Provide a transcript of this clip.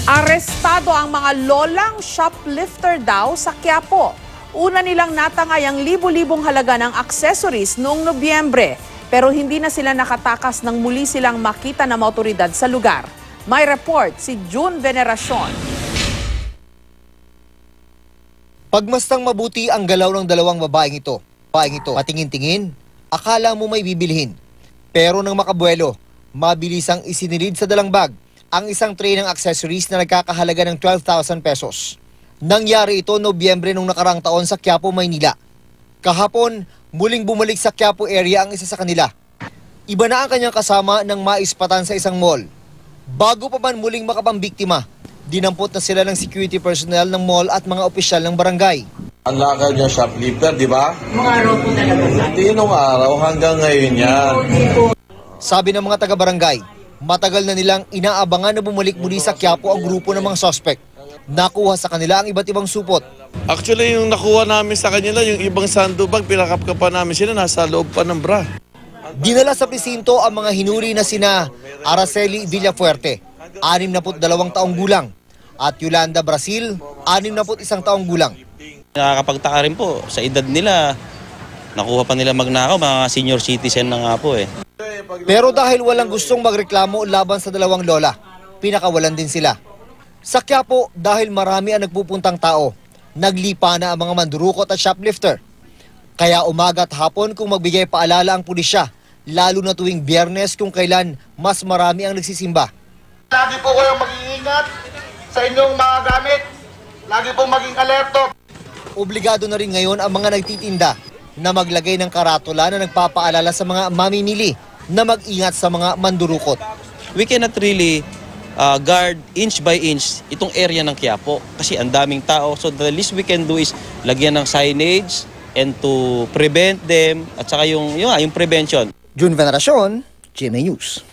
Arestado ang mga lolang shoplifter daw sa Quiapo. Una nilang natangay ang libo-libong halaga ng accessories noong Nobyembre. Pero hindi na sila nakatakas nang muli silang makita ng awtoridad sa lugar. May report si June Veneracion. Pagmastang mabuti ang galaw ng dalawang babaeng ito. Patingin-tingin, akala mo may bibilhin. Pero nang makabuelo, mabilis ang isinilid sa dalang bag ang isang tray ng accessories na nagkakahalaga ng 12,000 pesos. Nangyari ito Nobyembre nung nakarang taon sa Quiapo, Maynila. Kahapon, muling bumalik sa Quiapo area ang isa sa kanila. Iba na ang kanyang kasama nang maispatan sa isang mall. Bago pa man muling makapambiktima, dinampot na sila ng security personnel ng mall at mga opisyal ng barangay. Ang lakad niya shoplifter, di ba? Mga araw po talaga. Hindi nung araw, hanggang ngayon yan. Sabi ng mga taga-barangay, matagal na nilang inaabangan na bumalik muli sa Quiapo ang grupo ng mga suspect. Nakuha sa kanila ang iba't ibang supot. Actually, yung nakuha namin sa kanila, yung ibang sandubag, pinakapkapan namin sila, nasa loob pa ng bra. Dinala sa presinto ang mga hinuri na sina Araceli Villafuerte, 62 taong gulang, at Yolanda Brasil, 61 taong gulang. Nakakapagtaka rin po, sa edad nila, nakuha pa nila magnakaw, mga senior citizen na nga po eh. Pero dahil walang gustong magreklamo laban sa dalawang lola, pinakawalan din sila. Sa Quiapo, dahil marami ang nagpupuntang tao, naglipa na ang mga mandurukot at shoplifter. Kaya umaga at hapon kung magbigay paalala ang pulisya, lalo na tuwing Biyernes kung kailan mas marami ang nagsisimba. Lagi po kayong mag-iingat sa inyong mga gamit. Lagi pong maging alerto. Obligado na rin ngayon ang mga nagtitinda na maglagay ng karatula na nagpapaalala sa mga mamimili na mag-ingat sa mga mandurukot. We cannot really guard inch by inch itong area ng Quiapo kasi ang daming tao. So the least we can do is lagyan ng signage and to prevent them at saka yung prevention. June Veneracion, GMA News.